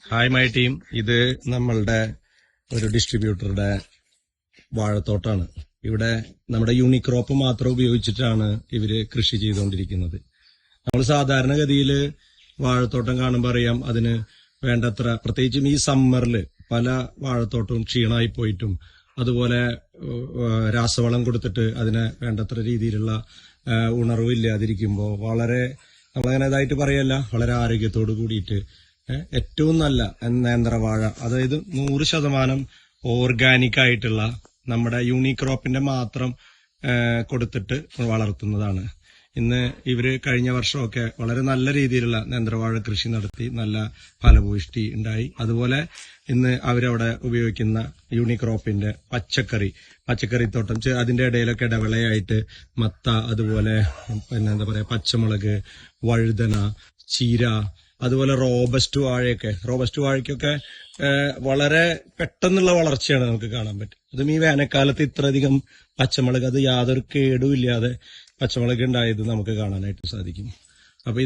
Hi my team. ഇത് നമ്മളുടെ ഒരു ഡിസ്ട്രിബ്യൂട്ടറുടെ വാഴത്തോട്ടാണ്. ഇവിടെ നമ്മുടെ യൂണിക്രോപ്പ് മാത്രം ഉപയോഗിച്ചിട്ടാണ് ഇവര് കൃഷി ചെയ്തുകൊണ്ടിരിക്കുന്നത്. നമ്മൾ സാധാരണഗതിയിൽ വാഴത്തോട്ടം കാണുമ്പോൾ അറിയാം, അതിന് വേണ്ടത്ര, പ്രത്യേകിച്ചും ഈ സമ്മറിൽ പല വാഴത്തോട്ടവും ക്ഷീണമായി പോയിട്ടും അതുപോലെ രാസവളം കൊടുത്തിട്ട് അതിന് വേണ്ടത്ര രീതിയിലുള്ള ഉണർവില്ലാതിരിക്കുമ്പോൾ വളരെ, നമ്മളങ്ങനെ ഇതായിട്ട് പറയല്ല, വളരെ ആരോഗ്യത്തോട് കൂടിയിട്ട് ഏറ്റവും നല്ല നേന്ത്രവാഴ, അതായത് 100% ഓർഗാനിക് ആയിട്ടുള്ള നമ്മുടെ യൂണിക്രോപ്പിന്റെ മാത്രം കൊടുത്തിട്ട് വളർത്തുന്നതാണ്. ഇന്ന് ഇവര് കഴിഞ്ഞ വർഷമൊക്കെ വളരെ നല്ല രീതിയിലുള്ള നേന്ത്രവാഴ കൃഷി നടത്തി നല്ല ഫലഭൂഷ്ടി ഉണ്ടായി. അതുപോലെ ഇന്ന് അവരവിടെ ഉപയോഗിക്കുന്ന യൂണിക്രോപ്പിന്റെ പച്ചക്കറിത്തോട്ടം, അതിന്റെ ഇടയിലൊക്കെ ഇടവിളയായിട്ട് മത്ത, അതുപോലെ പിന്നെ എന്താ പറയാ, പച്ചമുളക്, വഴുതന, ചീര, അതുപോലെ റോബസ്റ്റ് വാഴയ്ക്കൊക്കെ വളരെ പെട്ടെന്നുള്ള വളർച്ചയാണ് നമുക്ക് കാണാൻ പറ്റും. അതും ഈ വേനൽക്കാലത്ത് ഇത്രയധികം പച്ചമുളക്, അത് യാതൊരു കേടും ഇല്ലാതെ പച്ചമുളക് ഉണ്ടായത് നമുക്ക് കാണാനായിട്ട് സാധിക്കും. അപ്പൊ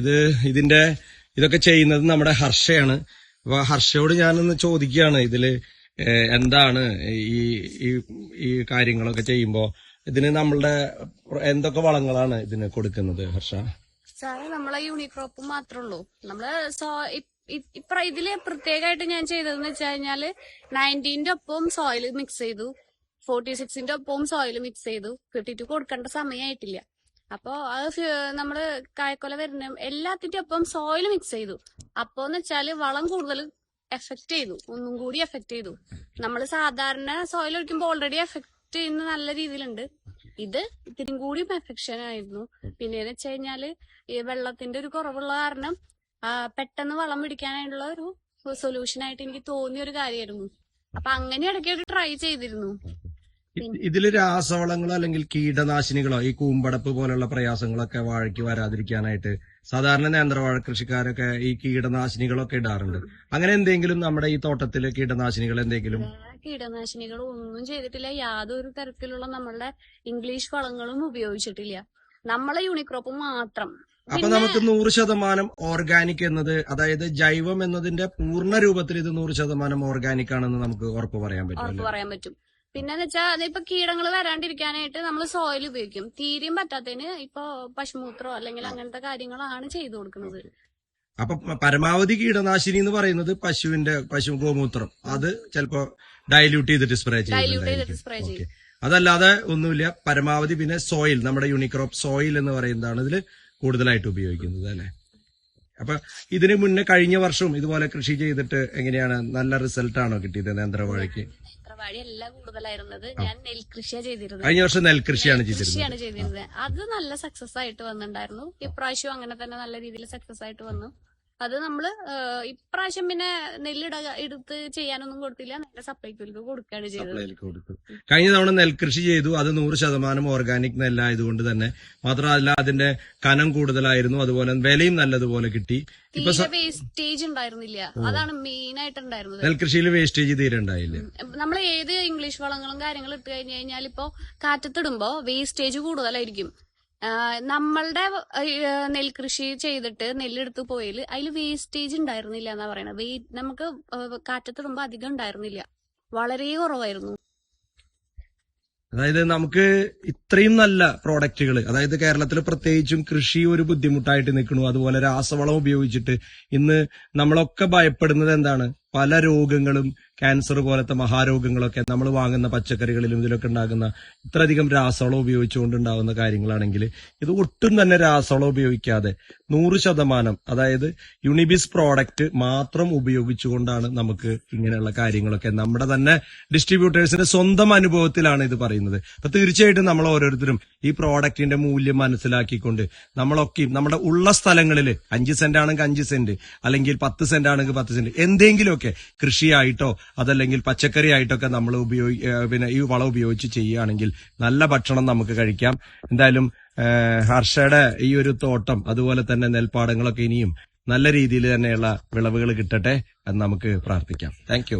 ഇതൊക്കെ ചെയ്യുന്നത് നമ്മുടെ ഹർഷയാണ്. അപ്പൊ ഹർഷയോട് ഞാനൊന്ന് ചോദിക്കുകയാണ്, ഇതില് എന്താണ് ഈ കാര്യങ്ങളൊക്കെ ചെയ്യുമ്പോ ഇതിന് നമ്മളുടെ എന്തൊക്കെ വളങ്ങളാണ് ഇതിന് കൊടുക്കുന്നത് ഹർഷ? സാറേ, നമ്മളെ യൂണിക്രോപ്പ് മാത്രമേ ഉള്ളൂ. നമ്മള് ഇതില് പ്രത്യേകമായിട്ട് ഞാൻ ചെയ്തതെന്ന് വെച്ച് കഴിഞ്ഞാല് 90ന്റെ ഒപ്പം സോയിൽ മിക്സ് ചെയ്തു, 46ന്റെ ഒപ്പവും സോയിൽ മിക്സ് ചെയ്തു. 52 കൊടുക്കേണ്ട സമയമായിട്ടില്ല. അപ്പൊ അത് നമ്മള് കായക്കൊല വരുന്ന എല്ലാത്തിന്റെ ഒപ്പം സോയിൽ മിക്സ് ചെയ്തു. അപ്പോന്ന് വെച്ചാല് വളം കൂടുതൽ എഫക്ട് ചെയ്തു, ഒന്നും കൂടി എഫക്ട് ചെയ്തു. നമ്മള് സാധാരണ സോയിൽ ഒഴിക്കുമ്പോൾ ഓൾറെഡി എഫക്ട് ചെയ്യുന്ന നല്ല രീതിയിലുണ്ട്. ഇത് ഇത്തിരി കൂടി എഫക്ഷൻ ആയിരുന്നു. പിന്നെന്ന് വെച്ച് കഴിഞ്ഞാല് ഈ വെള്ളത്തിന്റെ ഒരു കുറവുള്ള കാരണം പെട്ടെന്ന് വളം പിടിക്കാനായിട്ടുള്ള ഒരു സൊല്യൂഷൻ ആയിട്ട് എനിക്ക് തോന്നിയ ഒരു കാര്യമായിരുന്നു. അപ്പൊ അങ്ങനെ ഇടയ്ക്ക് ട്രൈ ചെയ്തിരുന്നു. ഇതില് രാസവളങ്ങളോ അല്ലെങ്കിൽ കീടനാശിനികളോ, ഈ കൂമ്പടപ്പ് പോലുള്ള പ്രയാസങ്ങളൊക്കെ വാഴയ്ക്ക് വരാതിരിക്കാനായിട്ട് സാധാരണ നേന്ത്രവാഴ കൃഷിക്കാരൊക്കെ ഈ കീടനാശിനികളൊക്കെ ഇടാറുണ്ട്. അങ്ങനെ എന്തെങ്കിലും നമ്മുടെ ഈ തോട്ടത്തില് കീടനാശിനികൾ എന്തെങ്കിലും? കീടനാശിനികൾ ഒന്നും ചെയ്തിട്ടില്ല. യാതൊരു തരത്തിലുള്ള നമ്മളുടെ ഇംഗ്ലീഷ് വളങ്ങളും ഉപയോഗിച്ചിട്ടില്ല. നമ്മളെ യൂണിക്രോപ്പ് മാത്രം. അപ്പൊ നമുക്ക് 100% ഓർഗാനിക് എന്നത്, അതായത് ജൈവം എന്നതിന്റെ പൂർണ്ണ രൂപത്തിൽ ഇത് 100% ഓർഗാനിക് ആണെന്ന് നമുക്ക് ഉറപ്പ് പറയാൻ പറ്റും. പിന്നെന്ന് വെച്ചാൽ അതിപ്പോ കീടങ്ങൾ വരാണ്ടിരിക്കാനായിട്ട് നമ്മൾ സോയിൽ ഉപയോഗിക്കും. തീരെയും പറ്റാത്തതിന് ഇപ്പൊ പശുമൂത്രോ അല്ലെങ്കിൽ അങ്ങനത്തെ കാര്യങ്ങളാണ് ചെയ്തു കൊടുക്കുന്നത്. അപ്പൊ പരമാവധി കീടനാശിനി എന്ന് പറയുന്നത് പശു ഗോമൂത്രം, അത് ചിലപ്പോ ഡൈല്യൂട്ട് ചെയ്തിട്ട് സ്പ്രേ ചെയ്യും. അതല്ലാതെ ഒന്നുമില്ല. പരമാവധി പിന്നെ സോയിൽ, നമ്മുടെ യൂണിക്രോപ്പ് സോയിൽ എന്ന് പറയുന്നതാണ് ഇതിൽ കൂടുതലായിട്ട് ഉപയോഗിക്കുന്നത്, അല്ലെ? അപ്പൊ ഇതിന് മുന്നേ കഴിഞ്ഞ വർഷവും ഇതുപോലെ കൃഷി ചെയ്തിട്ട് എങ്ങനെയാണ്, നല്ല റിസൾട്ട് ആണോ കിട്ടിയത് നേന്ത്രവാഴയ്ക്ക്? നേന്ത്രവാഴയല്ല കൂടുതലായിരുന്നത്, ഞാൻ നെൽകൃഷിയാണ് ചെയ്തിരുന്നത്. കഴിഞ്ഞ വർഷം നെൽകൃഷിയാണ് ചെയ്തിരുന്നത്. അത് നല്ല സക്സസ് ആയിട്ട് വന്നിട്ടുണ്ടായിരുന്നു. ഇപ്രാവശ്യം അങ്ങനെ തന്നെ നല്ല രീതിയിൽ സക്സസ് ആയിട്ട് വന്നു. അത് നമ്മള് ഇപ്രാവശ്യം പിന്നെ എടുത്ത് ചെയ്യാനൊന്നും കൊടുത്തില്ല, നേരെ സപ്ലൈകോയിലേക്ക് കൊടുക്കുകയാണ് ചെയ്തത്. കഴിഞ്ഞ തവണ നെൽകൃഷി ചെയ്തു, അത് 100% ഓർഗാനിക് നെല്ലായതുകൊണ്ട് തന്നെ മാത്രമല്ല അതിന്റെ കനം കൂടുതലായിരുന്നു, അതുപോലെ വിലയും നല്ലതുപോലെ കിട്ടി. ഇപ്പൊ വേസ്റ്റേജ് ഉണ്ടായിരുന്നില്ല, അതാണ് മെയിൻ ആയിട്ട് ഉണ്ടായിരുന്നത്. നെൽകൃഷിയിൽ വേസ്റ്റേജ് തീരെ ഉണ്ടായില്ല. നമ്മൾ ഏത് ഇംഗ്ലീഷ് വളങ്ങളും കാര്യങ്ങളും ഇട്ട് കഴിഞ്ഞു കഴിഞ്ഞാൽ ഇപ്പൊ കാറ്റത്തിടുമ്പോ വേസ്റ്റേജ് കൂടുതലായിരിക്കും. നമ്മളുടെ നെൽകൃഷി ചെയ്തിട്ട് നെല്ലെടുത്ത് പോയാൽ അതിൽ വേസ്റ്റേജ് ഉണ്ടായിരുന്നില്ല എന്നാ പറയണത്. നമുക്ക് കാറ്റത്തിടുമ്പോ അധികം ഉണ്ടായിരുന്നില്ല, വളരെ കുറവായിരുന്നു. അതായത് നമുക്ക് ഇത്രയും നല്ല പ്രോഡക്റ്റുകൾ, അതായത് കേരളത്തിൽ പ്രത്യേകിച്ചും കൃഷി ഒരു ബുദ്ധിമുട്ടായിട്ട് നിൽക്കുന്നു. അതുപോലെ രാസവളം ഉപയോഗിച്ചിട്ട് ഇന്ന് നമ്മളൊക്കെ ഭയപ്പെടുന്നത് എന്താണ്? പല രോഗങ്ങളും, ക്യാൻസർ പോലത്തെ മഹാരോഗങ്ങളൊക്കെ നമ്മൾ വാങ്ങുന്ന പച്ചക്കറികളിലും ഇതിലൊക്കെ ഉണ്ടാകുന്ന ഇത്രയധികം രാസവളം ഉപയോഗിച്ചുകൊണ്ടുണ്ടാകുന്ന കാര്യങ്ങളാണെങ്കിൽ ഇത് ഒട്ടും തന്നെ രാസവളം ഉപയോഗിക്കാതെ 100%, അതായത് യുണിബിസ് പ്രോഡക്റ്റ് മാത്രം ഉപയോഗിച്ചുകൊണ്ടാണ് നമുക്ക് ഇങ്ങനെയുള്ള കാര്യങ്ങളൊക്കെ നമ്മുടെ തന്നെ ഡിസ്ട്രിബ്യൂട്ടേഴ്സിന്റെ സ്വന്തം അനുഭവത്തിലാണ് ഇത് പറയുന്നത്. അപ്പൊ തീർച്ചയായിട്ടും നമ്മൾ ഓരോരുത്തരും ഈ പ്രോഡക്റ്റിന്റെ മൂല്യം മനസ്സിലാക്കിക്കൊണ്ട് നമ്മളൊക്കെയും നമ്മുടെ ഉള്ള സ്ഥലങ്ങളിൽ 5 സെന്റ് ആണെങ്കിൽ 5 സെന്റ്, അല്ലെങ്കിൽ 10 സെന്റ് ആണെങ്കിൽ 10 സെന്റ്, എന്തെങ്കിലുമൊക്കെ കൃഷിയായിട്ടോ അതല്ലെങ്കിൽ പച്ചക്കറി ആയിട്ടൊക്കെ നമ്മൾ പിന്നെ ഈ വളം ഉപയോഗിച്ച് ചെയ്യുകയാണെങ്കിൽ നല്ല ഭക്ഷണം നമുക്ക് കഴിക്കാം. എന്തായാലും ഹർഷയുടെ ഈ ഒരു തോട്ടം, അതുപോലെ തന്നെ നെൽപ്പാടങ്ങളൊക്കെ ഇനിയും നല്ല രീതിയിൽ തന്നെയുള്ള വിളവുകൾ കിട്ടട്ടെ എന്ന് നമുക്ക് പ്രാർത്ഥിക്കാം. Thank you.